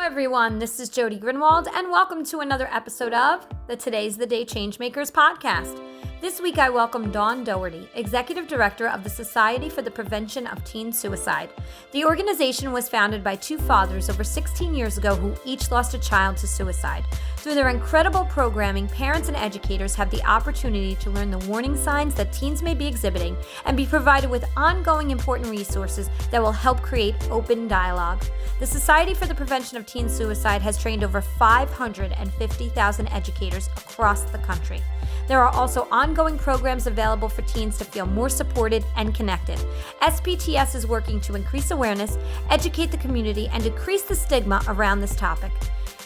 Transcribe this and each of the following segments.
Everyone, this is Jody Grinwald, and welcome to another episode of the Today's the Day Changemakers podcast. This week I welcome Dawn Doherty, Executive Director of the Society for the Prevention of Teen Suicide. The organization was founded by two fathers over 16 years ago who each lost a child to suicide. Through their incredible programming, parents and educators have the opportunity to learn the warning signs that teens may be exhibiting and be provided with ongoing important resources that will help create open dialogue. The Society for the Prevention of Teen Suicide has trained over 550,000 educators across the country. There are also ongoing programs available for teens to feel more supported and connected. SPTS is working to increase awareness, educate the community, and decrease the stigma around this topic.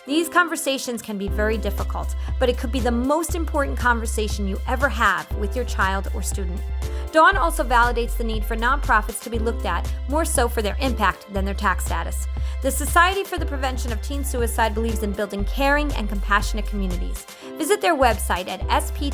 These conversations can be very difficult, but it could be the most important conversation you ever have with your child or student. Dawn also validates the need for nonprofits to be looked at more so for their impact than their tax status. The Society for the Prevention of Teen Suicide believes in building caring and compassionate communities. Visit their website at sptsusa.org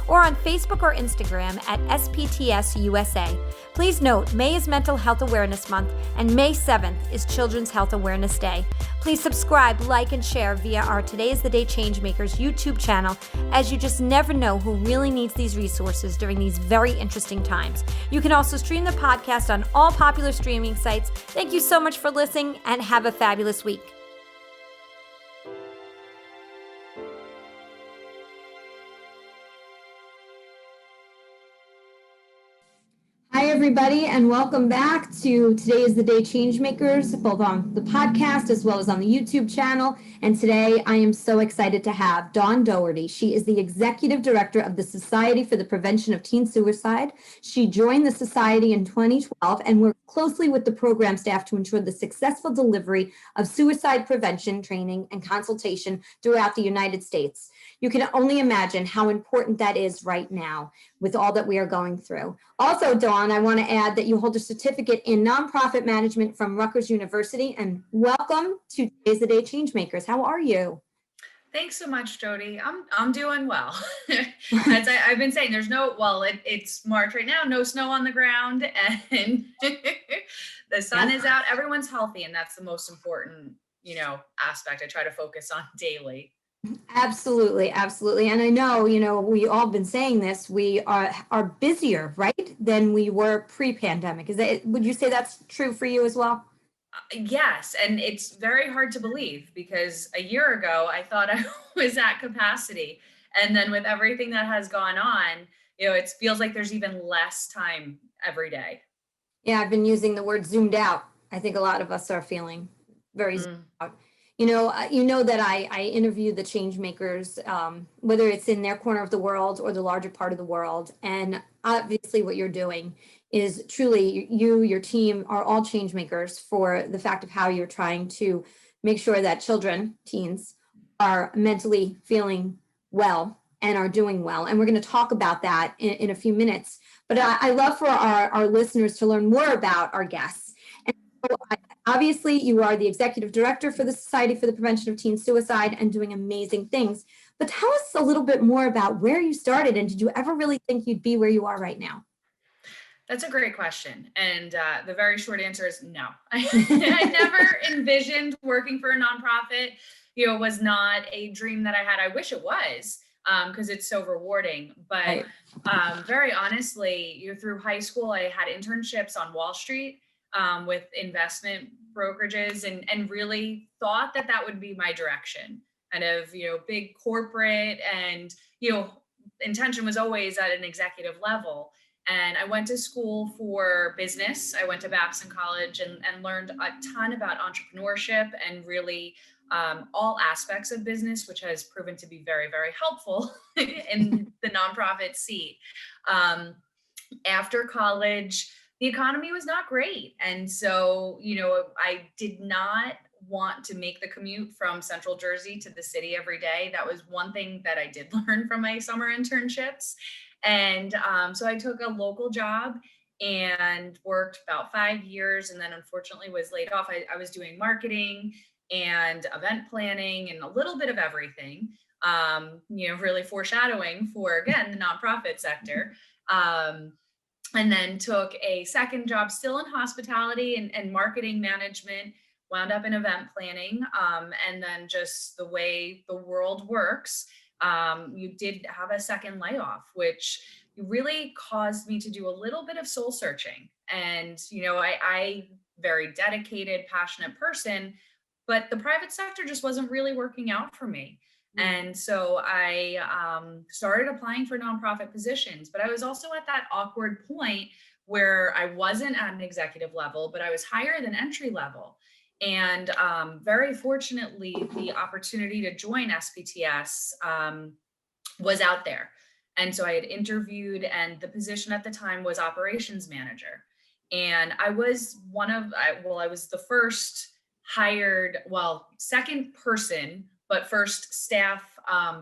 or on Facebook or Instagram at sptsusa. Please note, May is Mental Health Awareness Month and May 7th is Children's Health Awareness Day. Please subscribe, like, and share via our Today is the Day Changemakers YouTube channel, as you just never know who really needs these resources during these very interesting times. You can also stream the podcast on all popular streaming sites. Thank you so much for listening and have a fabulous week. Hi, everybody, and welcome back to Today is the Day Changemakers, both on the podcast as well as on the YouTube channel. And today I am so excited to have Dawn Doherty. She is the Executive Director of the Society for the Prevention of Teen Suicide. She joined the Society in 2012 and worked closely with the program staff to ensure the successful delivery of suicide prevention training and consultation throughout the United States. You can only imagine how important that is right now with all that we are going through. Also, Dawn, I want to add that you hold a certificate in nonprofit management from Rutgers University, and welcome to Today's the Day Changemakers. How are you? Thanks so much, Jody. I'm doing well. As I've been saying, it's March right now, no snow on the ground, and the sun is out. Everyone's healthy, and that's the most important, aspect I try to focus on daily. Absolutely. And I know, we all been saying this, we are busier, right, than we were pre-pandemic. Would you say that's true for you as well? Yes. And it's very hard to believe because a year ago, I thought I was at capacity. And then with everything that has gone on, it feels like there's even less time every day. Yeah, I've been using the word zoomed out. I think a lot of us are feeling very zoomed out. You know that I interview the change makers, whether it's in their corner of the world or the larger part of the world. And obviously what you're doing is truly your team are all change makers for the fact of how you're trying to make sure that children, teens, are mentally feeling well and are doing well. And we're going to talk about that in a few minutes. But I love for our listeners to learn more about our guests. And so obviously, you are the Executive Director for the Society for the Prevention of Teen Suicide and doing amazing things. But tell us a little bit more about where you started, and did you ever really think you'd be where you are right now? That's a great question. And the very short answer is no. I never envisioned working for a nonprofit. It was not a dream that I had. I wish it was, because it's so rewarding. But very honestly, through high school, I had internships on Wall Street. With investment brokerages and really thought that would be my direction, kind of, big corporate, and, intention was always at an executive level. And I went to school for business. I went to Babson College and learned a ton about entrepreneurship and really all aspects of business, which has proven to be very, very helpful in the nonprofit seat. After college, the economy was not great. And so, I did not want to make the commute from Central Jersey to the city every day. That was one thing that I did learn from my summer internships. And so I took a local job and worked about 5 years, and then unfortunately was laid off. I was doing marketing and event planning and a little bit of everything, really foreshadowing for, again, the nonprofit sector. And then took a second job still in hospitality and marketing management wound up in event planning. And then just the way the world works, you did have a second layoff, which really caused me to do a little bit of soul searching. And, I very dedicated, passionate person, but the private sector just wasn't really working out for me. And so I started applying for nonprofit positions, but I was also at that awkward point where I wasn't at an executive level, but I was higher than entry level. And very fortunately, the opportunity to join SPTS was out there. And so I had interviewed, and the position at the time was operations manager. And I was I was the first hired, second person, but first staff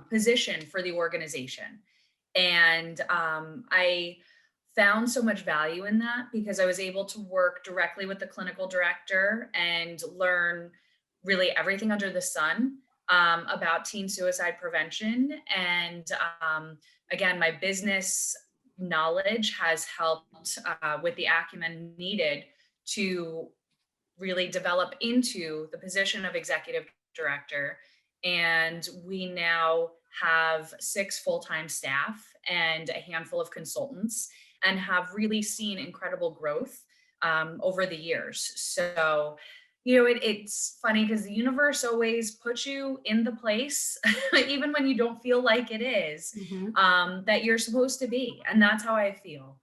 position for the organization. And I found so much value in that because I was able to work directly with the clinical director and learn really everything under the sun about teen suicide prevention. And again, my business knowledge has helped with the acumen needed to really develop into the position of executive director. And we now have 6 full-time staff and a handful of consultants, and have really seen incredible growth over the years. So, it's funny because the universe always puts you in the place, even when you don't feel like it is, that you're supposed to be. And that's how I feel.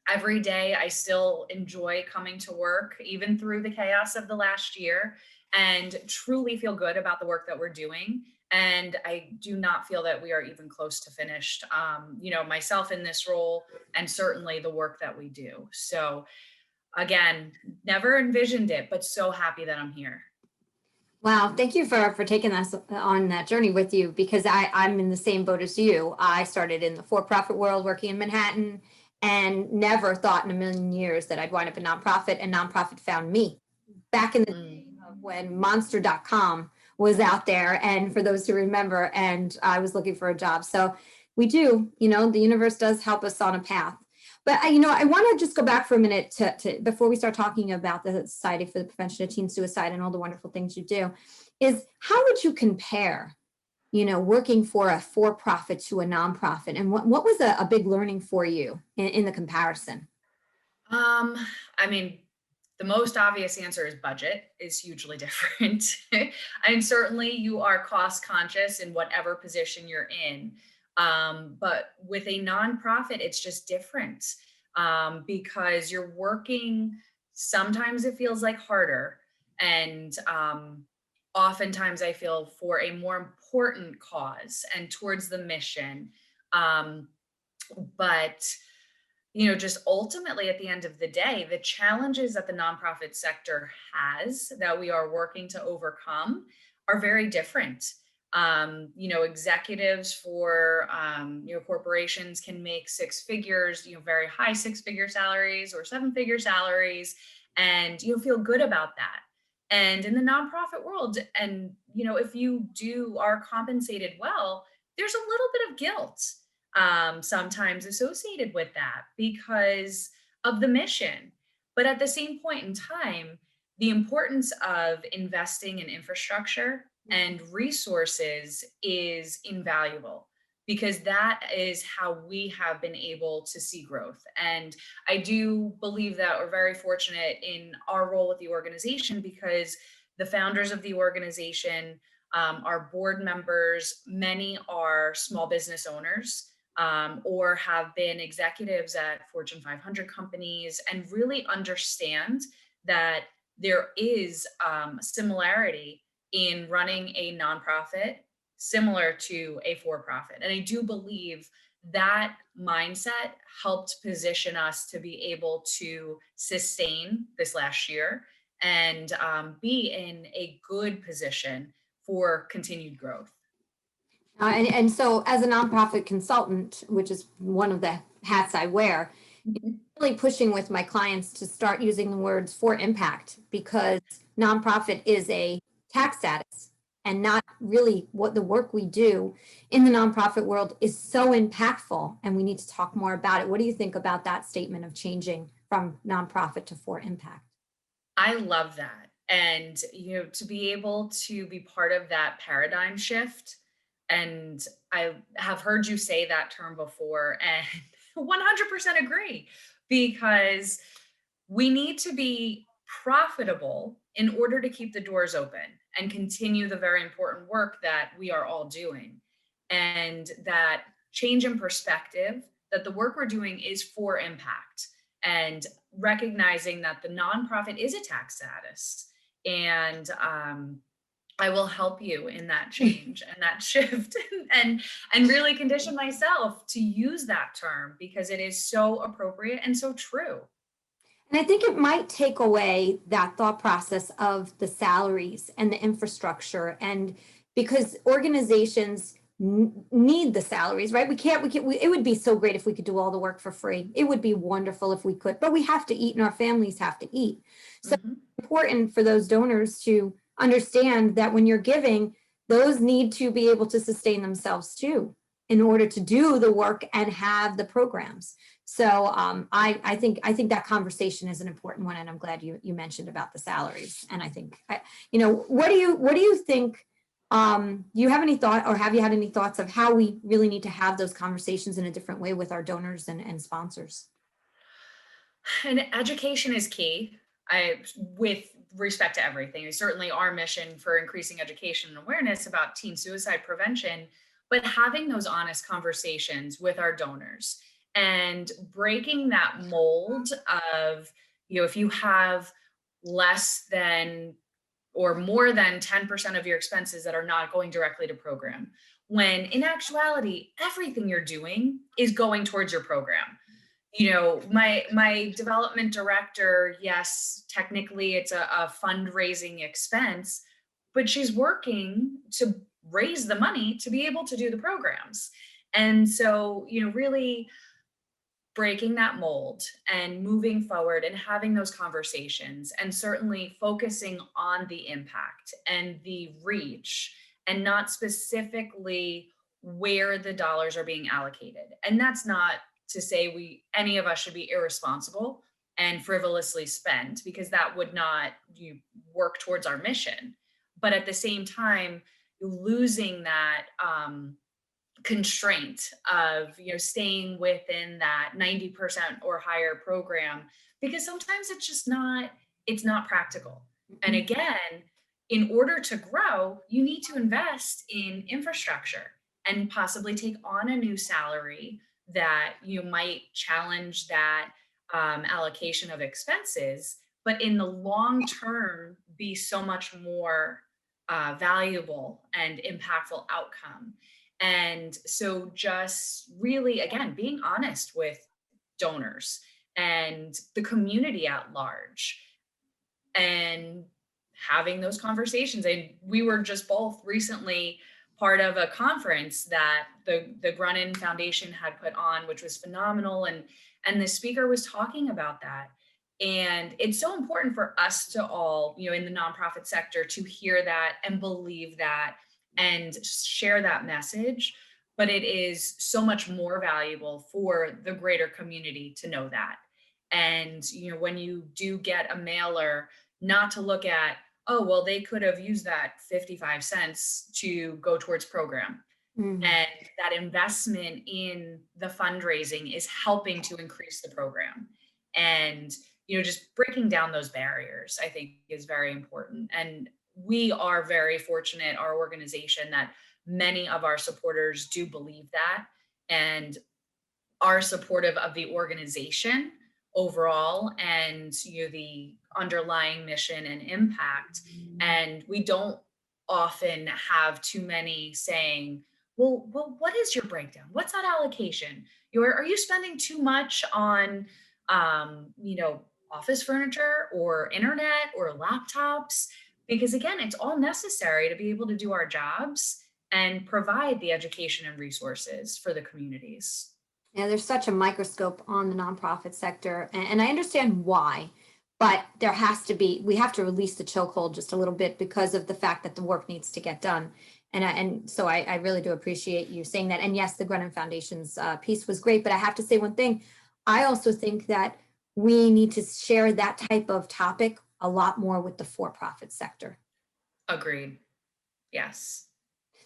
Every day, I still enjoy coming to work, even through the chaos of the last year, and truly feel good about the work that we're doing. And I do not feel that we are even close to finished, myself in this role, and certainly the work that we do. So again, never envisioned it, but so happy that I'm here. Wow, thank you for taking us on that journey with you, because I'm in the same boat as you. I started in the for-profit world working in Manhattan and never thought in a million years that I'd wind up in nonprofit, and nonprofit found me back in the day of when monster.com was out there. And for those who remember, and I was looking for a job. So we do, the universe does help us on a path. But I want to just go back for a minute to before we start talking about the Society for the Prevention of Teen Suicide and all the wonderful things you do, is how would you compare, working for a for-profit to a nonprofit, and what was a big learning for you in the comparison? The most obvious answer is budget is hugely different. And certainly you are cost conscious in whatever position you're in. But with a nonprofit, it's just different because you're working, sometimes it feels like harder. And oftentimes I feel for a more important cause and towards the mission. But just ultimately at the end of the day, the challenges that the nonprofit sector has that we are working to overcome are very different. Executives for, corporations can make 6 figures, very high 6-figure salaries or 7-figure salaries, and feel good about that. And in the nonprofit world, and, if you are compensated well, there's a little bit of guilt sometimes associated with that because of the mission. But at the same point in time, the importance of investing in infrastructure and resources is invaluable, because that is how we have been able to see growth. And I do believe that we're very fortunate in our role with the organization, because the founders of the organization, our board members, many are small business owners, or have been executives at Fortune 500 companies, and really understand that there is similarity in running a nonprofit similar to a for-profit. And I do believe that mindset helped position us to be able to sustain this last year and be in a good position for continued growth. And so as a nonprofit consultant, which is one of the hats I wear, really pushing with my clients to start using the words for impact, because nonprofit is a tax status and not really what the work we do in the nonprofit world is so impactful, and we need to talk more about it. What do you think about that statement of changing from nonprofit to for impact? I love that. And, to be able to be part of that paradigm shift. And I have heard you say that term before and 100% agree, because we need to be profitable in order to keep the doors open and continue the very important work that we are all doing. And that change in perspective, that the work we're doing is for impact, and recognizing that the nonprofit is a tax status. And I will help you in that change and that shift, and really condition myself to use that term because it is so appropriate and so true. And I think it might take away that thought process of the salaries and the infrastructure, and because organizations need the salaries, right? It would be so great if we could do all the work for free. It would be wonderful if we could, but we have to eat and our families have to eat. So Mhm. it's important for those donors to understand that when you're giving, those need to be able to sustain themselves too, in order to do the work and have the programs. So I think that conversation is an important one, and I'm glad you mentioned about the salaries. And I think what do you think? Do you have any thought, or have you had any thoughts of how we really need to have those conversations in a different way with our donors and sponsors? And education is key. With respect to everything, certainly our mission for increasing education and awareness about teen suicide prevention, but having those honest conversations with our donors and breaking that mold of, if you have less than or more than 10% of your expenses that are not going directly to program, when in actuality, everything you're doing is going towards your program. My development director, yes, technically it's a fundraising expense, but she's working to raise the money to be able to do the programs. And so, really breaking that mold and moving forward and having those conversations, and certainly focusing on the impact and the reach, and not specifically where the dollars are being allocated. And that's not to say any of us should be irresponsible and frivolously spend, because that would not work towards our mission. But at the same time, losing that constraint of staying within that 90% or higher program, because sometimes it's not practical. And Mhm. again, in order to grow, you need to invest in infrastructure and possibly take on a new salary that you might challenge that allocation of expenses, but in the long term be so much more valuable and impactful outcome. And so, just really, again, being honest with donors and the community at large, and having those conversations. And we were just both recently part of a conference that the Grunin Foundation had put on, which was phenomenal. And the speaker was talking about that. And it's so important for us to all, in the nonprofit sector, to hear that and believe that and share that message. But it is so much more valuable for the greater community to know that. And, when you do get a mailer, not to look at, oh, well, they could have used that 55 cents to go towards program. Mhm. And that investment in the fundraising is helping to increase the program. And, just breaking down those barriers, I think, is very important. And we are very fortunate, our organization, that many of our supporters do believe that and are supportive of the organization overall, and the underlying mission and impact. And we don't often have too many saying, well, what is your breakdown? What's that allocation? Are you spending too much on office furniture or internet or laptops? Because again, it's all necessary to be able to do our jobs and provide the education and resources for the communities. Yeah, there's such a microscope on the nonprofit sector, and I understand why, but we have to release the chokehold just a little bit because of the fact that the work needs to get done. And so I really do appreciate you saying that. And yes, the Grennan Foundation's piece was great, but I have to say one thing. I also think that we need to share that type of topic a lot more with the for-profit sector. Agreed. Yes.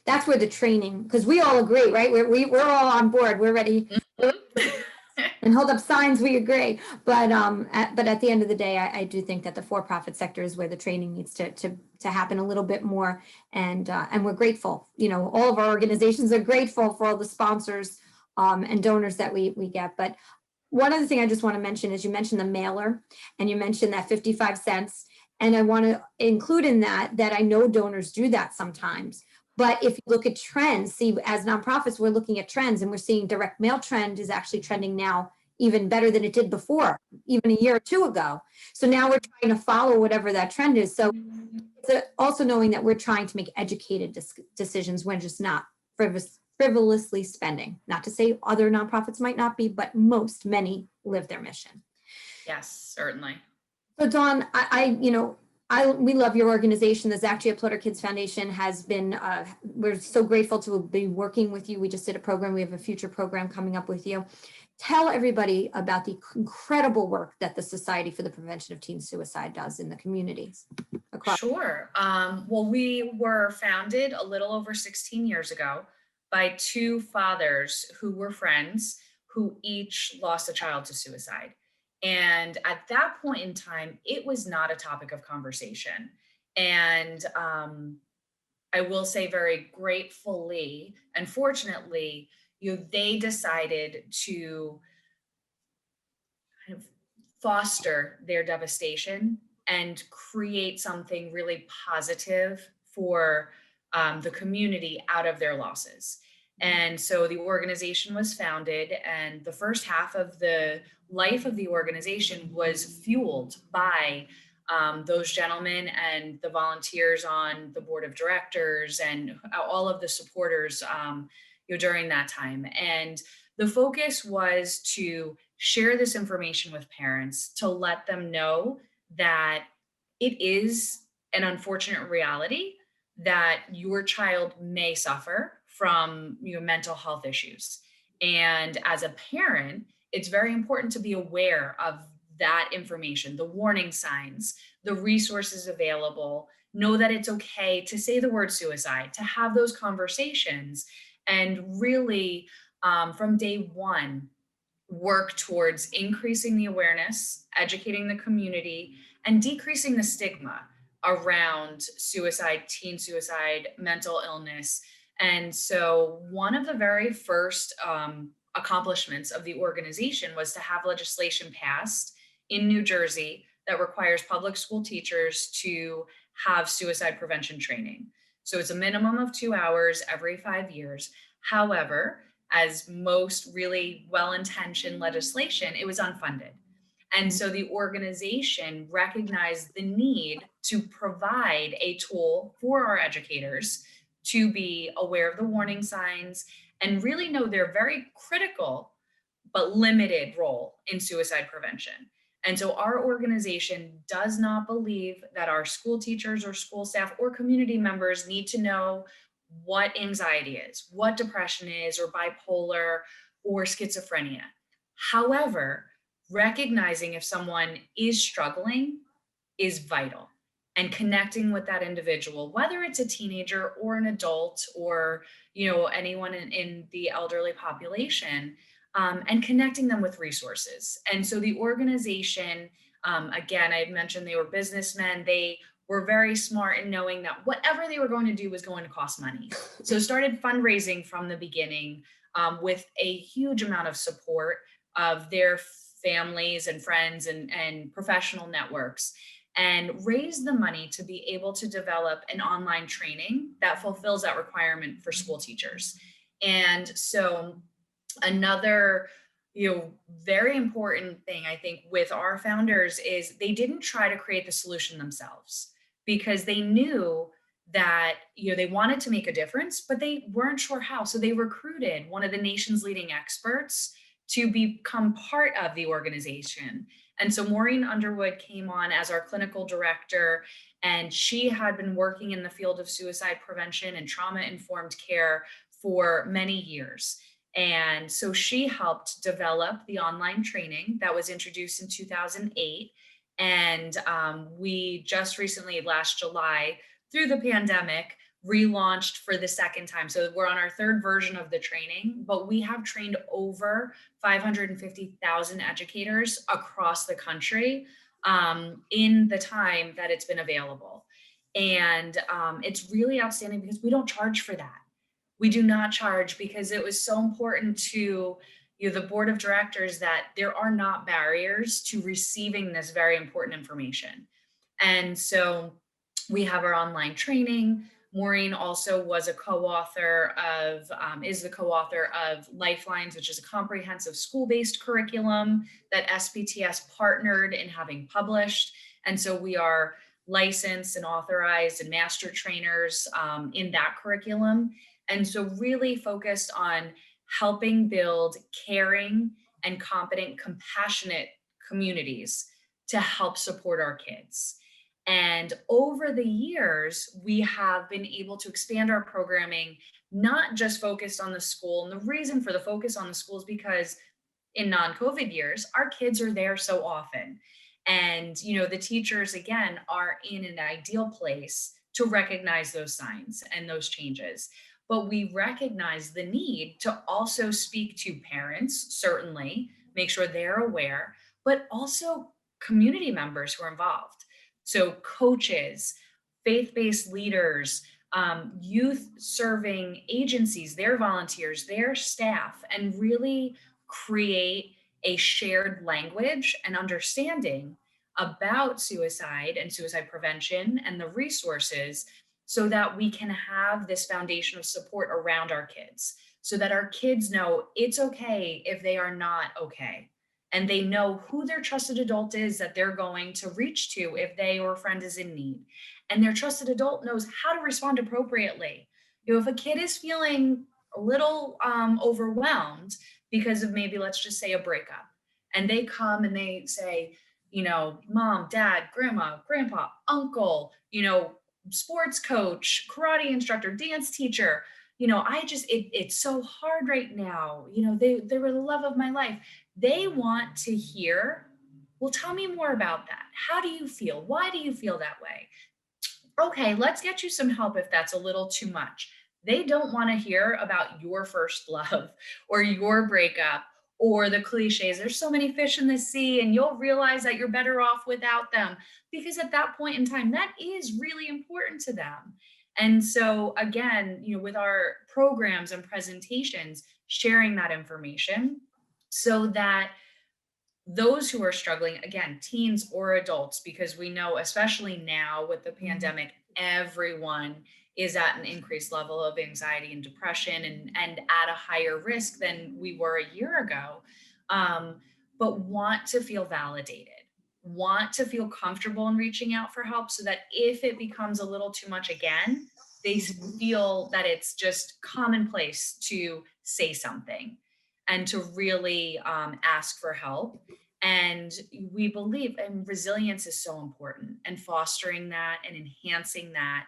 That's where the training, because we all agree, right? We're all on board. We're ready. And hold up signs, we agree. But at the end of the day, I do think that the for-profit sector is where the training needs to happen a little bit more. And we're grateful. All of our organizations are grateful for all the sponsors and donors that we get. But one other thing I just want to mention is you mentioned the mailer and you mentioned that 55 cents. And I want to include in that I know donors do that sometimes. But if you look at trends, see, as nonprofits, we're looking at trends and we're seeing direct mail trend is actually trending now even better than it did before, even a year or two ago. So now we're trying to follow whatever that trend is. So also knowing that we're trying to make educated decisions when just not frivolously spending. Not to say other nonprofits might not be, but many live their mission. Yes, certainly. So Dawn, we love your organization. The Zach J. Plutter Kids Foundation has been, we're so grateful to be working with you. We just did a program. We have a future program coming up with you. Tell everybody about the incredible work that the Society for the Prevention of Teen Suicide does in the communities. Sure. Well, we were founded a little over 16 years ago by two fathers who were friends who each lost a child to suicide. And at that point in time, it was not a topic of conversation. And I will say very gratefully and fortunately, they decided to kind of foster their devastation and create something really positive for the community out of their losses. And so the organization was founded, and the first half of the life of the organization was fueled by those gentlemen and the volunteers on the board of directors and all of the supporters during that time. And the focus was to share this information with parents, to let them know that it is an unfortunate reality that your child may suffer from mental health issues. And as a parent, it's very important to be aware of that information, the warning signs, the resources available, know that it's okay to say the word suicide, to have those conversations, and really from day one, work towards increasing the awareness, educating the community, and decreasing the stigma around suicide, teen suicide, mental illness. And so one of the very first accomplishments of the organization was to have legislation passed in New Jersey that requires public school teachers to have suicide prevention training. So it's a minimum of 2 hours every 5 years. However, as most really well-intentioned legislation, it was unfunded. And so the organization recognized the need to provide a tool for our educators to be aware of the warning signs and really know their very critical but limited role in suicide prevention. And so our organization does not believe that our school teachers or school staff or community members need to know what anxiety is, what depression is, or bipolar or schizophrenia. However, recognizing if someone is struggling is vital, and connecting with that individual, whether it's a teenager or an adult or anyone in the elderly population, and connecting them with resources. And so the organization, again, I had mentioned they were businessmen. They were very smart in knowing that whatever they were going to do was going to cost money. So started fundraising from the beginning with a huge amount of support of their families and friends and professional networks, and raised the money to be able to develop an online training that fulfills that requirement for school teachers. And so another very important thing I think with our founders is they didn't try to create the solution themselves, because they knew that they wanted to make a difference, but they weren't sure how. So they recruited one of the nation's leading experts to become part of the organization. And so Maureen Underwood came on as our clinical director, and she had been working in the field of suicide prevention and trauma-informed care for many years. And so she helped develop the online training that was introduced in 2008. And we just recently, last July, through the pandemic, relaunched for the second time. So we're on our third version of the training, but we have trained over 550,000 educators across the country in the time that it's been available. And it's really outstanding because we don't charge for that. We do not charge because it was so important to the board of directors that there are not barriers to receiving this very important information. And so we have our online training. Maureen also was a co-author of, is the co-author of Lifelines, which is a comprehensive school-based curriculum that SPTS partnered in having published. And so we are licensed and authorized and master trainers in that curriculum. And so really focused on helping build caring and competent, compassionate communities to help support our kids. And over the years, we have been able to expand our programming, not just focused on the school. And the reason for the focus on the school is because in non-COVID years, our kids are there so often. And, the teachers, again, are in an ideal place to recognize those signs and those changes. But we recognize the need to also speak to parents, certainly, make sure they're aware, but also community members who are involved. So coaches, faith-based leaders, youth serving agencies, their volunteers, their staff, and really create a shared language and understanding about suicide and suicide prevention and the resources so that we can have this foundation of support around our kids so that our kids know it's okay if they are not okay. And they know who their trusted adult is that they're going to reach to if they or a friend is in need. And their trusted adult knows how to respond appropriately. If a kid is feeling a little overwhelmed because of maybe, let's just say, a breakup, and they come and they say, mom, dad, grandma, grandpa, uncle, sports coach, karate instructor, dance teacher, it's so hard right now. They were the love of my life. They want to hear, well, tell me more about that. How do you feel? Why do you feel that way? Okay, let's get you some help if that's a little too much. They don't want to hear about your first love or your breakup or the cliches. There's so many fish in the sea, and you'll realize that you're better off without them. Because at that point in time, that is really important to them. And so, again, with our programs and presentations, sharing that information so that those who are struggling, again, teens or adults, because we know, especially now with the pandemic, everyone is at an increased level of anxiety and depression and at a higher risk than we were a year ago, but want to feel validated, want to feel comfortable in reaching out for help so that if it becomes a little too much again, they feel that it's just commonplace to say something and to really ask for help. And we believe, and resilience is so important, and fostering that and enhancing that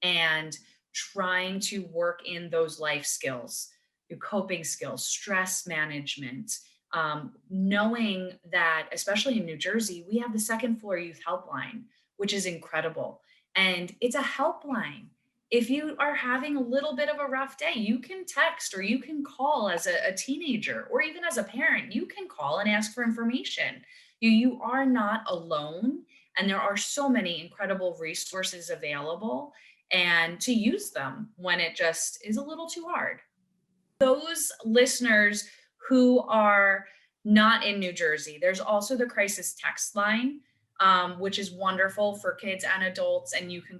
and trying to work in those life skills, your coping skills, stress management, knowing that, especially in New Jersey, we have the second floor youth helpline, which is incredible. And it's a helpline. If you are having a little bit of a rough day, you can text or you can call as a teenager, or even as a parent, you can call and ask for information. You are not alone. And there are so many incredible resources available, and to use them when it just is a little too hard. Those listeners who are not in New Jersey, there's also the crisis text line, which is wonderful for kids and adults. And you can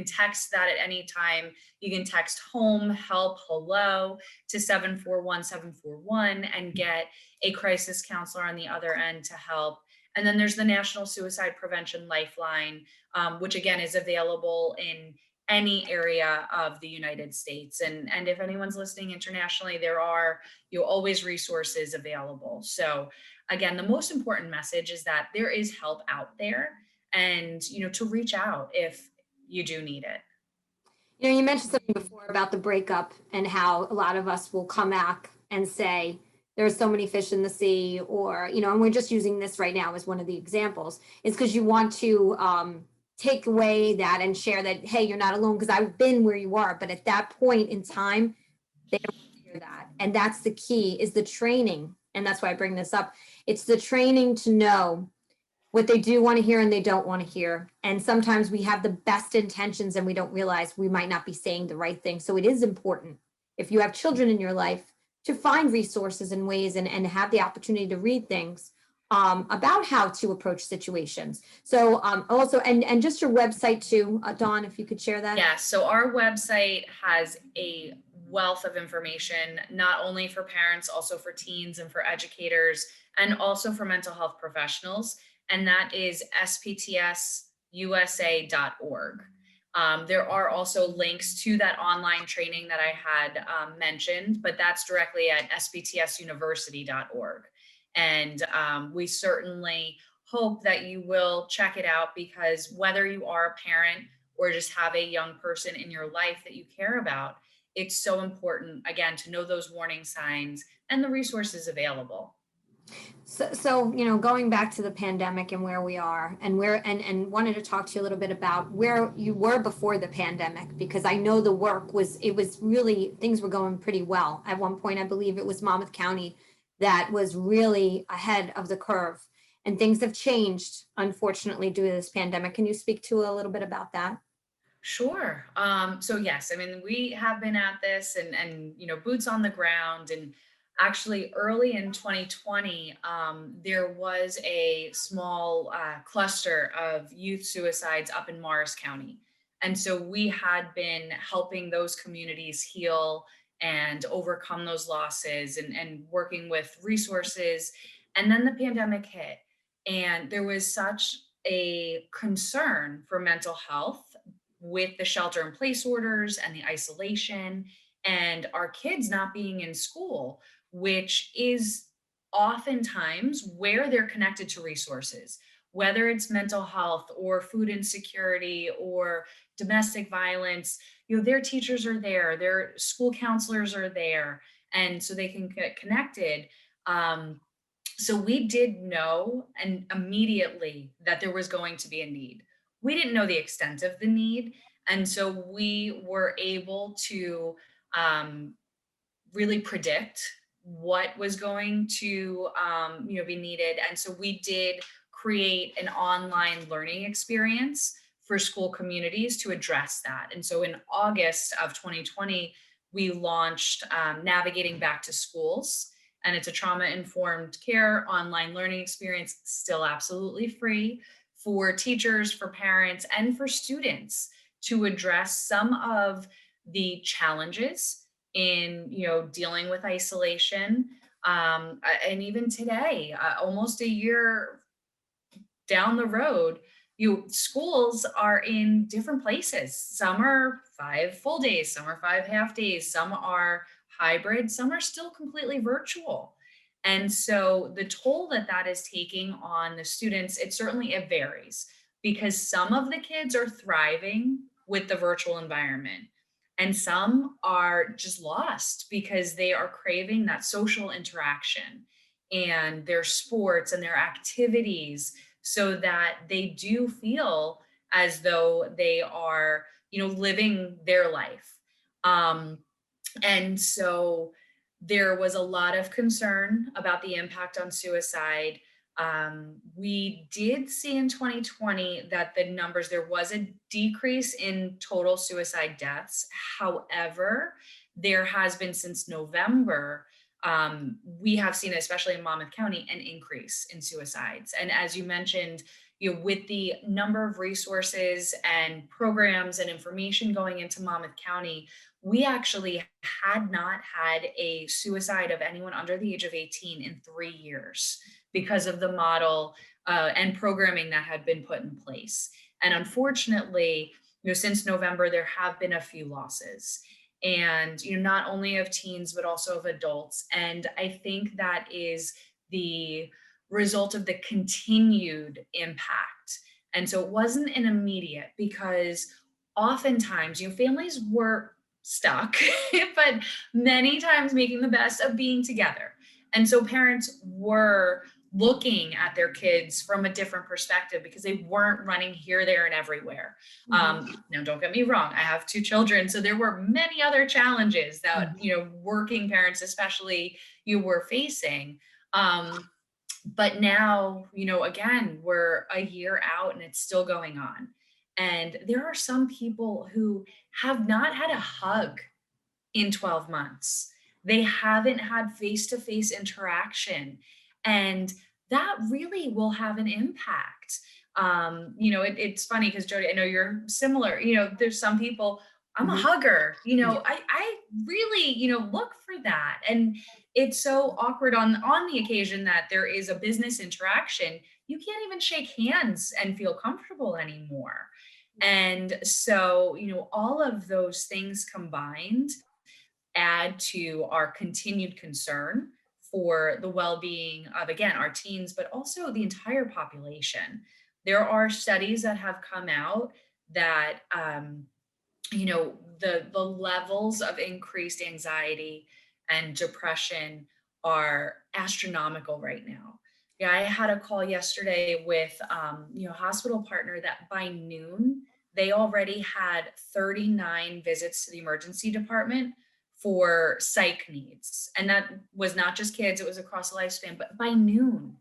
text that at any time. You can text home, help, hello to 741-741 and get a crisis counselor on the other end to help. And then there's the National Suicide Prevention Lifeline, which again is available in any area of the United States. And if anyone's listening internationally, there are always resources available. So again, the most important message is that there is help out there, and to reach out if you do need it. You mentioned something before about the breakup and how a lot of us will come back and say, there's so many fish in the sea, or, and we're just using this right now as one of the examples, is because you want to take away that and share that, hey, you're not alone, because I've been where you are. But at that point in time, they don't want to hear that. And that's the key, is the training. And that's why I bring this up. It's the training to know what they do want to hear and they don't want to hear. And sometimes we have the best intentions and we don't realize we might not be saying the right thing. So it is important, if you have children in your life, to find resources and ways, and have the opportunity to read things about how to approach situations. So also, and just your website too, Dawn, if you could share that. Yeah, so our website has a wealth of information, not only for parents, also for teens and for educators, and also for mental health professionals. And that is sptsusa.org. There are also links to that online training that I had mentioned, but that's directly at sptsuniversity.org. And we certainly hope that you will check it out, because whether you are a parent or just have a young person in your life that you care about, it's so important, again, to know those warning signs and the resources available. So, going back to the pandemic and where we are, and wanted to talk to you a little bit about where you were before the pandemic, because I know the work was really, things were going pretty well. At one point, I believe it was Monmouth County that was really ahead of the curve, and things have changed, unfortunately, due to this pandemic. Can you speak to a little bit about that? Sure. So yes, I mean, we have been at this, and boots on the ground. And actually, early in 2020, there was a small cluster of youth suicides up in Morris County. And so we had been helping those communities heal and overcome those losses, and working with resources. And then the pandemic hit, and there was such a concern for mental health with the shelter in place orders and the isolation, and our kids not being in school, which is oftentimes where they're connected to resources, whether it's mental health or food insecurity or domestic violence. Their teachers are there, their school counselors are there, and so they can get connected. So we did know, and immediately, that there was going to be a need. We didn't know the extent of the need. And so we were able to um, really predict what was going to be needed. And so we did create an online learning experience for school communities to address that. And so in August of 2020, we launched Navigating Back to Schools. And it's a trauma-informed care online learning experience, still absolutely free, for teachers, for parents, and for students, to address some of the challenges in dealing with isolation. And even today, almost a year down the road, schools are in different places. Some are 5 full days, some are 5 half days, some are hybrid, some are still completely virtual. And so the toll that is taking on the students, it varies, because some of the kids are thriving with the virtual environment, and some are just lost because they are craving that social interaction and their sports and their activities, so that they do feel as though they are, living their life. And so there was a lot of concern about the impact on suicide. We did see in 2020 that there was a decrease in total suicide deaths. However, there has been, since November, we have seen, especially in Monmouth County, an increase in suicides. And as you mentioned, with the number of resources and programs and information going into Monmouth County, we actually had not had a suicide of anyone under the age of 18 in 3 years, because of the model and programming that had been put in place. And unfortunately, since November, there have been a few losses, and not only of teens, but also of adults. And I think that is the result of the continued impact. And so it wasn't an immediate, because oftentimes, families were stuck, but many times making the best of being together. And so parents were looking at their kids from a different perspective because they weren't running here, there, and everywhere. Now, don't get me wrong, I have 2 children, so there were many other challenges that, working parents especially, you were facing. But now, again, we're a year out and it's still going on. And there are some people who have not had a hug in 12 months. They haven't had face to face interaction. And that really will have an impact. It's funny because Jody, I know you're similar. There's some people, I'm a hugger, I really, look for that. And it's so awkward on the occasion that there is a business interaction. You can't even shake hands and feel comfortable anymore. And so, all of those things combined add to our continued concern for the well-being of, again, our teens, but also the entire population. There are studies that have come out that, the levels of increased anxiety and depression are astronomical right now. Yeah, I had a call yesterday with, a hospital partner that by noon, they already had 39 visits to the emergency department for psych needs. And that was not just kids, it was across the lifespan, but by noon.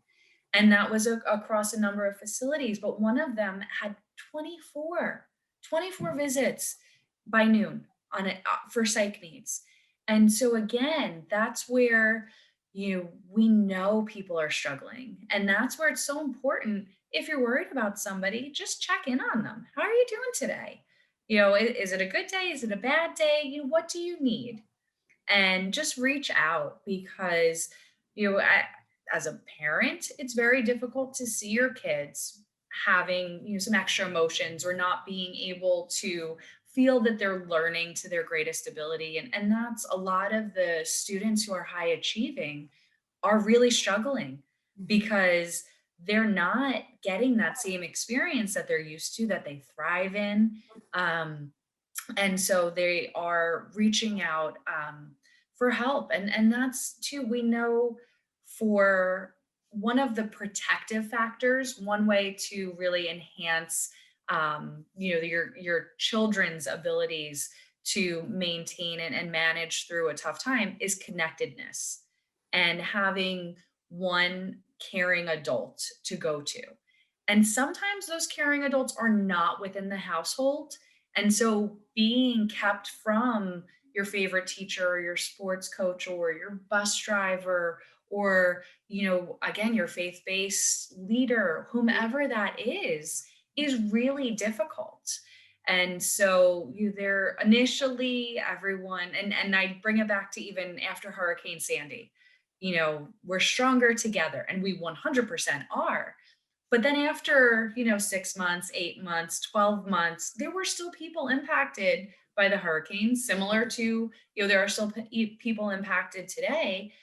And that was across a number of facilities, but one of them had 24 visits by noon on it for psych needs. And so again, that's where we know people are struggling. And that's where it's so important. If you're worried about somebody, just check in on them. How are you doing today? Is it a good day? Is it a bad day? What do you need? And just reach out because, as a parent, it's very difficult to see your kids having, some extra emotions or not being able to feel that they're learning to their greatest ability. And that's a lot of the students who are high achieving are really struggling because they're not getting that same experience that they're used to, that they thrive in. And so they are reaching out for help. And that's too, we know for one of the protective factors, one way to really enhance your children's abilities to maintain and manage through a tough time is connectedness and having one caring adult to go to. And sometimes those caring adults are not within the household. And so being kept from your favorite teacher or your sports coach or your bus driver or, again, your faith-based leader, whomever that is really difficult. And so there initially everyone, and I bring it back to even after Hurricane Sandy, we're stronger together and we 100% are. But then after, 6 months, 8 months, 12 months, there were still people impacted by the hurricane, similar to, there are still people impacted today,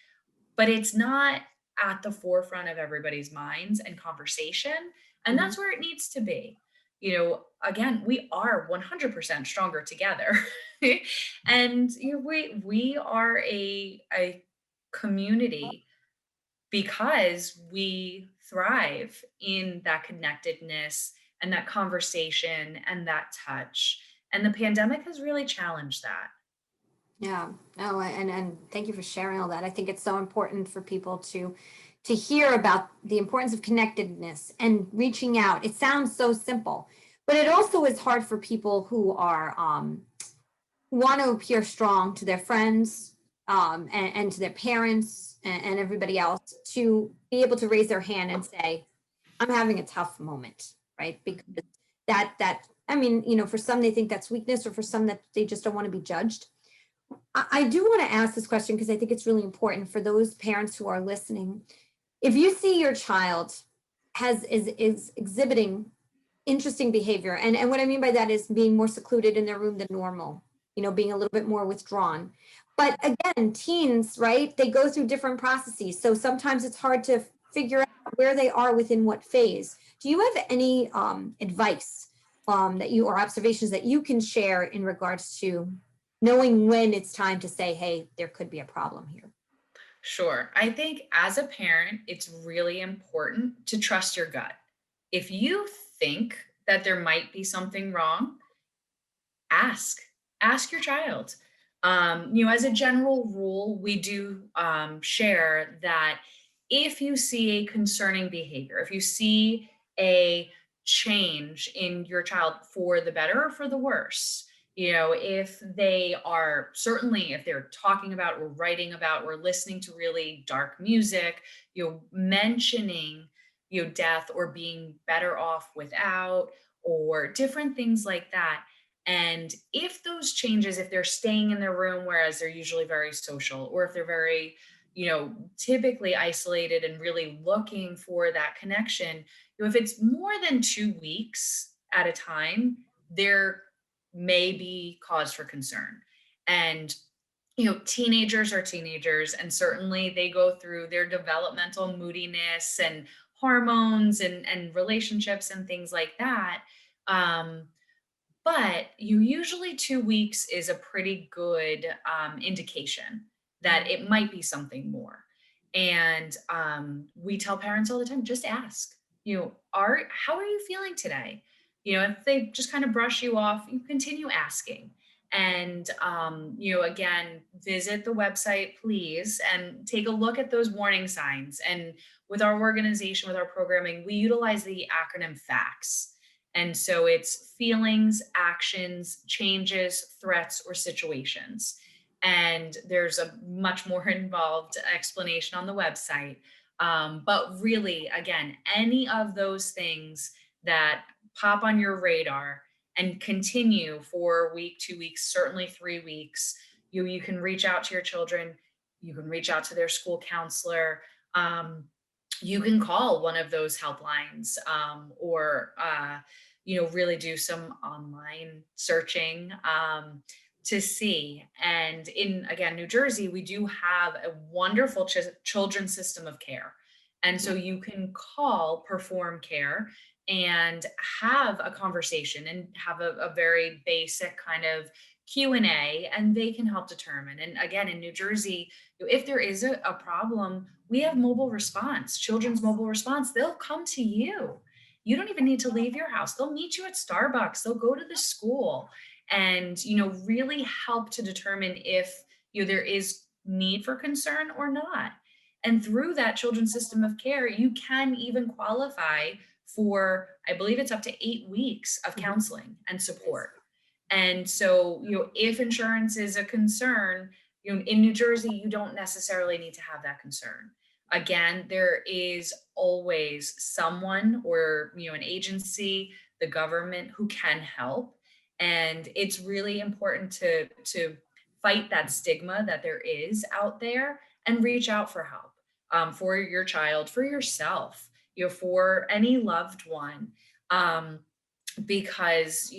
but it's not at the forefront of everybody's minds and conversation. And that's where it needs to be. Again, we are 100% stronger together. And we are a community because we thrive in that connectedness and that conversation and that touch. And the pandemic has really challenged that. Yeah. No, and thank you for sharing all that. I think it's so important for people to hear about the importance of connectedness and reaching out. It sounds so simple, but it also is hard for people who are who want to appear strong to their friends and to their parents and everybody else to be able to raise their hand and say, I'm having a tough moment, right? Because for some they think that's weakness, or for some that they just don't want to be judged. I do want to ask this question because I think it's really important for those parents who are listening. If you see your child is exhibiting interesting behavior, and what I mean by that is being more secluded in their room than normal, being a little bit more withdrawn. But again, teens, right? They go through different processes. So sometimes it's hard to figure out where they are within what phase. Do you have any advice or observations that you can share in regards to knowing when it's time to say, hey, there could be a problem here? Sure. I think as a parent, it's really important to trust your gut. If you think that there might be something wrong, ask. Ask your child. As a general rule, we do share that if you see a concerning behavior, if you see a change in your child for the better or for the worse, if they are certainly, if they're talking about or writing about or listening to really dark music, mentioning, death or being better off without, or different things like that. And if those changes, if they're staying in their room, whereas they're usually very social, or if they're very, typically isolated and really looking for that connection, if it's more than 2 weeks at a time, there may be cause for concern. And teenagers are teenagers, and certainly they go through their developmental moodiness and hormones and relationships and things like that. Um, but usually 2 weeks is a pretty good indication that Mm. it might be something more. And we tell parents all the time, just ask, how are you feeling today? If they just kind of brush you off, you continue asking. And, again, visit the website, please, and take a look at those warning signs. And with our organization, with our programming, we utilize the acronym FACTS. And so it's feelings, actions, changes, threats, or situations. And there's a much more involved explanation on the website. But really, again, any of those things that pop on your radar and continue for a week, 2 weeks, certainly 3 weeks, you can reach out to your children. You can reach out to their school counselor. Um, you can call one of those helplines, or really do some online searching to see. And in, again, New Jersey, we do have a wonderful children's system of care. And so you can call Perform Care and have a conversation and have a very basic kind of Q&A, and they can help determine. And again, in New Jersey, if there is a problem, we have mobile response, children's mobile response. They'll come to you. You don't even need to leave your house. They'll meet you at Starbucks. They'll go to the school and, really help to determine if, there is need for concern or not. And through that children's system of care, you can even qualify for, I believe it's up to 8 weeks of counseling and support. And so, if insurance is a concern, in New Jersey, you don't necessarily need to have that concern. Again, there is always someone or, an agency, the government, who can help. And it's really important to fight that stigma that there is out there and reach out for help, for your child, for yourself, for any loved one. Um, because,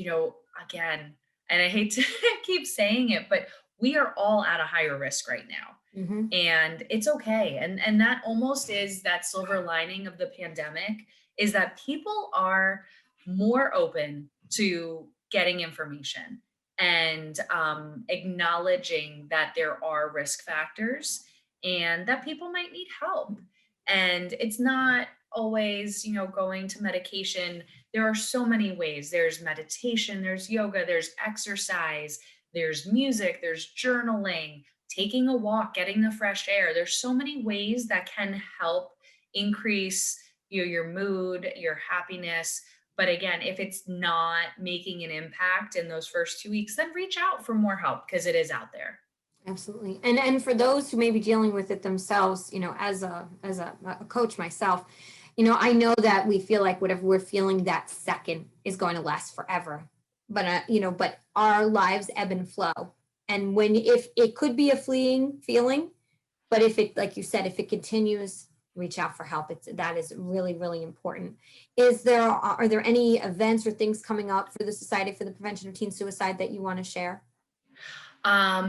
again, and I hate to keep saying it, but we are all at a higher risk right now. Mm-hmm. And it's okay. And that almost is that silver lining of the pandemic, is that people are more open to getting information and acknowledging that there are risk factors and that people might need help. And it's not always, going to medication. There are so many ways. There's meditation, there's yoga, there's exercise, there's music, there's journaling, taking a walk, getting the fresh air. There's so many ways that can help increase your mood, your happiness. But again, if it's not making an impact in those first 2 weeks, then reach out for more help, because it is out there. Absolutely. And for those who may be dealing with it themselves, as a coach myself, I know that we feel like whatever we're feeling that second is going to last forever. But but our lives ebb and flow. And if it could be a fleeting feeling, but if it, like you said, if it continues, reach out for help. That is really, really important. Are there any events or things coming up for the Society for the Prevention of Teen Suicide that you want to share?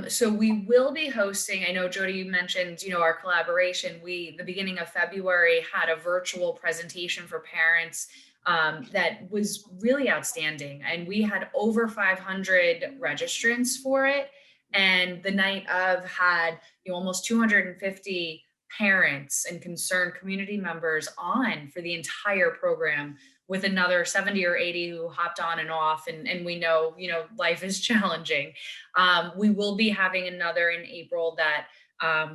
So we will be hosting, I know Jody, you mentioned, our collaboration. The beginning of February, had a virtual presentation for parents that was really outstanding. And we had over 500 registrants for it. And the night of had, almost 250 parents and concerned community members on for the entire program, with another 70 or 80 who hopped on and off. And we know, life is challenging. We will be having another in April that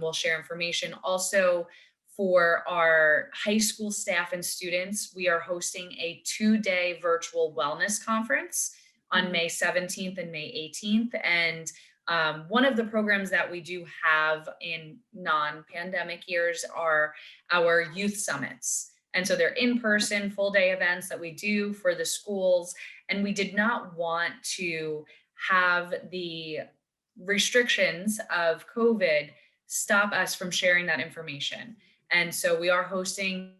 we'll share information. Also, for our high school staff and students, we are hosting a 2-day virtual wellness conference on May 17th and May 18th. And one of the programs that we do have in non-pandemic years are our youth summits. And so they're in-person, full-day events that we do for the schools. And we did not want to have the restrictions of COVID stop us from sharing that information. And so we are hosting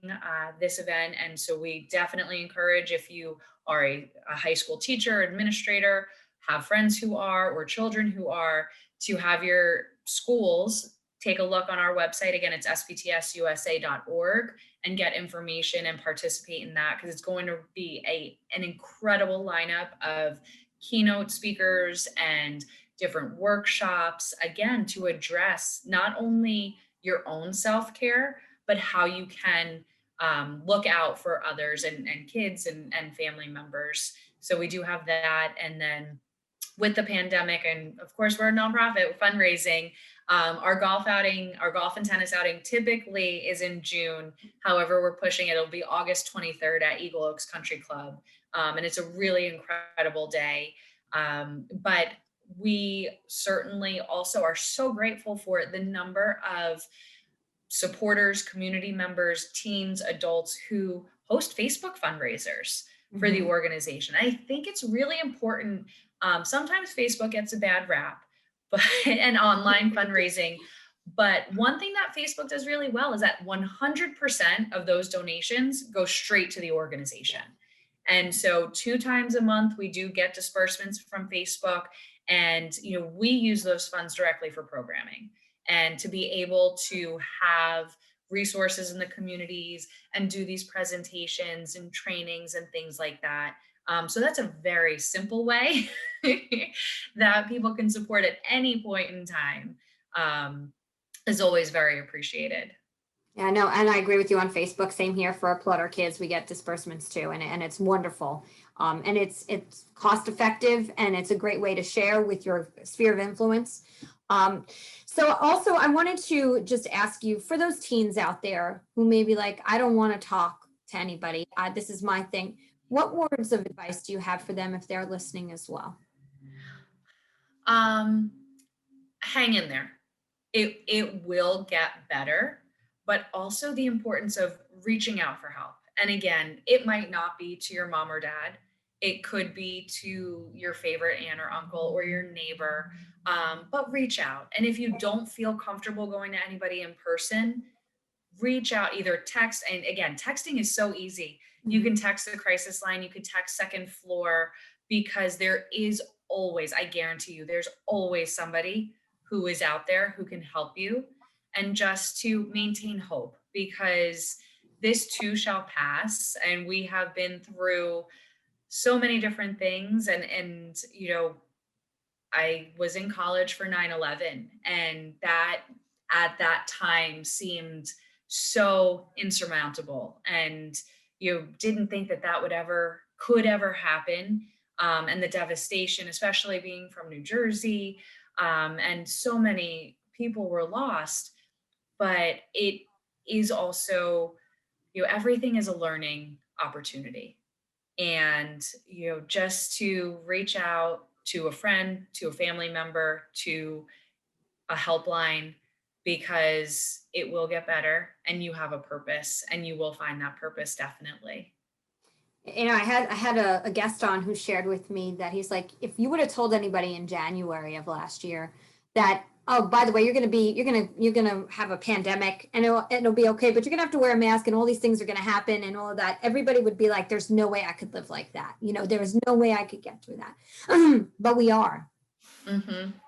this event. And so we definitely encourage, if you are a high school teacher, administrator, have friends who are, or children who are, to have your schools take a look on our website. Again, it's sptsusa.org, and get information and participate in that, because it's going to be an incredible lineup of keynote speakers and different workshops, again, to address not only your own self-care, but how you can look out for others and kids and family members. So we do have that. And then with the pandemic, and of course we're a nonprofit fundraising, our golf and tennis outing typically is in June. However, we're pushing it. It'll be August 23rd at Eagle Oaks Country Club. And it's a really incredible day. But we certainly also are so grateful for the number of supporters, community members, teens, adults who host Facebook fundraisers for the organization. I think it's really important. Sometimes Facebook gets a bad rap, and online fundraising. But one thing that Facebook does really well is that 100% of those donations go straight to the organization. And so 2 times a month, we do get disbursements from Facebook, and we use those funds directly for programming, and to be able to have resources in the communities and do these presentations and trainings and things like that. So that's a very simple way that people can support at any point in time, is always very appreciated. Yeah, no, and I agree with you on Facebook. Same here for our Plutter kids. We get disbursements too, and it's wonderful. And it's cost effective, and it's a great way to share with your sphere of influence. So also I wanted to just ask you, for those teens out there who may be like, I don't want to talk to anybody, this is my thing. What words of advice do you have for them if they're listening as well? Hang in there. It will get better, but also the importance of reaching out for help. And again, it might not be to your mom or dad. It could be to your favorite aunt or uncle or your neighbor, but reach out. And if you don't feel comfortable going to anybody in person, reach out, either text. And again, texting is so easy. You can text the crisis line, you can text second floor, because there is always, I guarantee you, there's always somebody who is out there who can help you. And just to maintain hope, because this too shall pass. And we have been through so many different things. And I was in college for 9/11, and that at that time seemed so insurmountable. And you didn't think that could ever happen. And the devastation, especially being from New Jersey, and so many people were lost. But it is also, everything is a learning opportunity. And, just to reach out to a friend, to a family member, to a helpline, because it will get better, and you have a purpose, and you will find that purpose definitely. I had a guest on who shared with me that he's like, if you would have told anybody in January of last year that, oh, by the way, you're gonna have a pandemic, and it'll be okay, but you're gonna have to wear a mask, and all these things are gonna happen, and all of that, everybody would be like, there's no way I could live like that. There is no way I could get through that. But we are.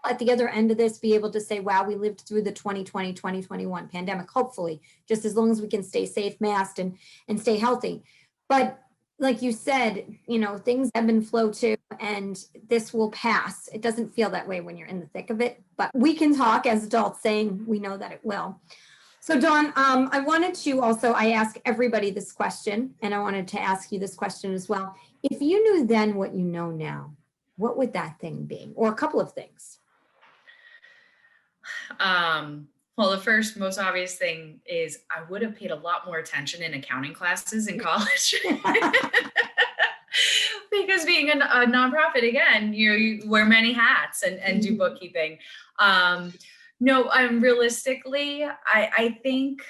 At the other end of this, be able to say, wow, we lived through the 2020, 2021 pandemic, hopefully, just as long as we can stay safe, masked, and stay healthy. But like you said, things ebb and flow too, and this will pass. It doesn't feel that way when you're in the thick of it, but we can talk as adults saying we know that it will. So Dawn, I wanted to also, I ask everybody this question, and I wanted to ask you this question as well. If you knew then what you know now, what would that thing be? Or a couple of things. Well, the first most obvious thing is I would have paid a lot more attention in accounting classes in college. Because being a nonprofit, again, you wear many hats and do bookkeeping. No, I'm realistically, I think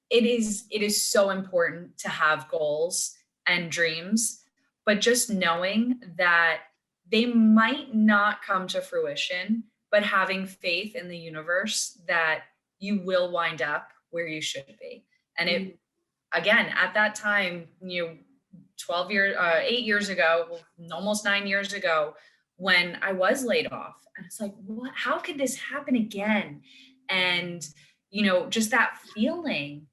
it is so important to have goals and dreams, but just knowing that they might not come to fruition, but having faith in the universe that you will wind up where you should be. And it, again, at that time, 8 years ago, almost 9 years ago, when I was laid off, and it's like, what, how could this happen again? And, just that feeling,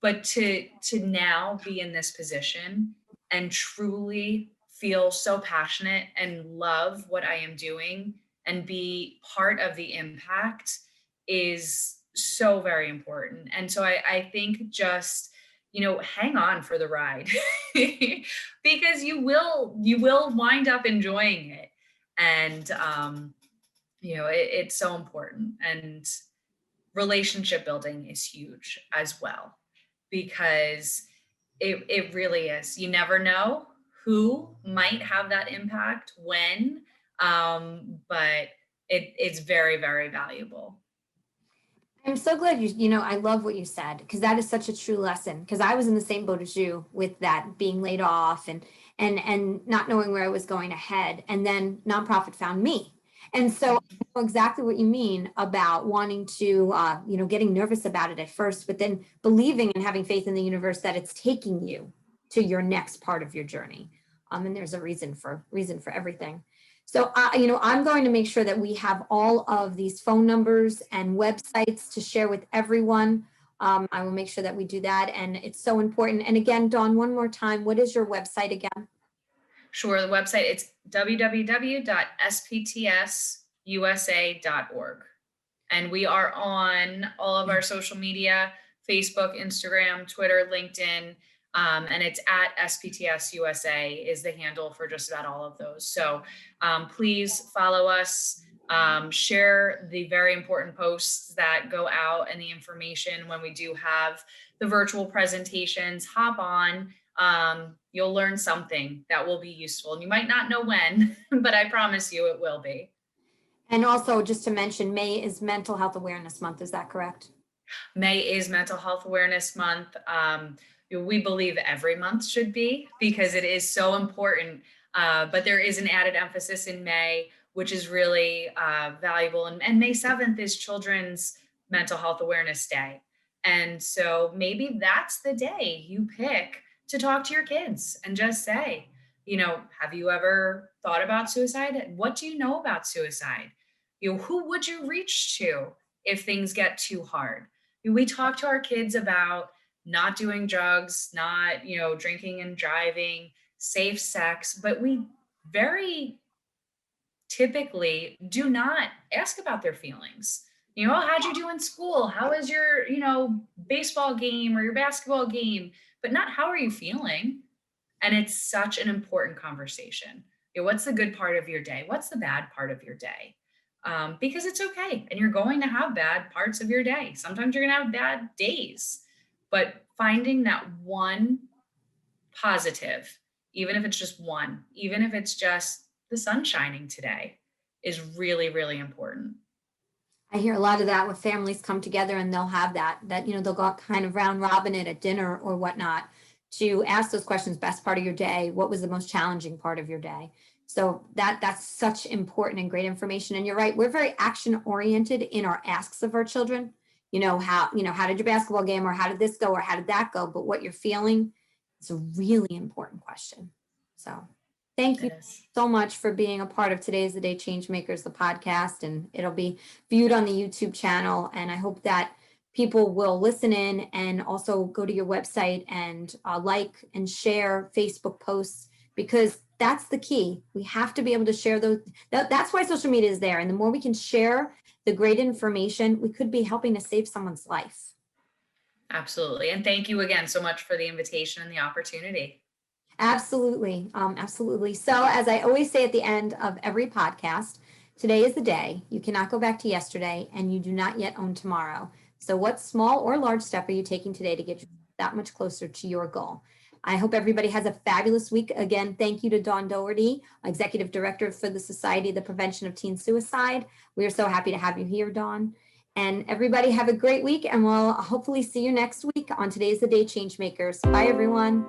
but to now be in this position and truly feel so passionate and love what I am doing and be part of the impact is so very important. And so I think just, hang on for the ride because you will wind up enjoying it. And, it's so important. And relationship building is huge as well, because it really is. You never know who might have that impact when, but it's very, very valuable. I'm so glad I love what you said, because that is such a true lesson, because I was in the same boat as you with that, being laid off and not knowing where I was going ahead. And then nonprofit found me. And so I know exactly what you mean about wanting to, getting nervous about it at first, but then believing and having faith in the universe that it's taking you to your next part of your journey. And there's a reason for everything. So, I'm going to make sure that we have all of these phone numbers and websites to share with everyone. I will make sure that we do that. And it's so important. And again, Dawn, one more time, what is your website again? Sure. The website, it's www.sptsusa.org. And we are on all of our social media, Facebook, Instagram, Twitter, LinkedIn. And it's at SPTS USA is the handle for just about all of those. So please follow us, share the very important posts that go out and the information when we do have the virtual presentations. Hop on. You'll learn something that will be useful. And you might not know when, but I promise you it will be. And also, just to mention, May is Mental Health Awareness Month. Is that correct? May is Mental Health Awareness Month. We believe every month should be, because it is so important. But there is an added emphasis in May, which is really valuable. And May 7th is Children's Mental Health Awareness Day. And so maybe that's the day you pick to talk to your kids and just say, have you ever thought about suicide? What do you know about suicide? Who would you reach to if things get too hard? We talk to our kids about not doing drugs, not, drinking and driving, safe sex, but we very typically do not ask about their feelings. How'd you do in school? How was your, baseball game or your basketball game? But not how are you feeling? And it's such an important conversation. What's the good part of your day? What's the bad part of your day? Because it's okay. And you're going to have bad parts of your day. Sometimes you're going to have bad days. But finding that one positive, even if it's just one, even if it's just the sun shining today, is really, really important. I hear a lot of that when families come together and they'll have that, they'll go kind of round robin it at dinner or whatnot to ask those questions. Best part of your day? What was the most challenging part of your day? So that's such important and great information. And you're right, we're very action oriented in our asks of our children. How did your basketball game, or how did this go, or how did that go? But what you're feeling is a really important question. So thank you so much for being a part of Today's the Day Changemakers, the podcast, and it'll be viewed on the YouTube channel. And I hope that people will listen in and also go to your website and like and share Facebook posts, because that's the key. We have to be able to share those. That's why social media is there. And the more we can share the great information, we could be helping to save someone's life. Absolutely. And thank you again so much for the invitation and the opportunity. Absolutely. Absolutely. So, as I always say at the end of every podcast, today is the day. You cannot go back to yesterday, and you do not yet own tomorrow. So, what small or large step are you taking today to get you that much closer to your goal? I hope everybody has a fabulous week. Again, thank you to Dawn Doherty, Executive Director for the Society of the Prevention of Teen Suicide. We are so happy to have you here, Dawn. And everybody have a great week, and we'll hopefully see you next week on Today's the Day Changemakers. Bye, everyone.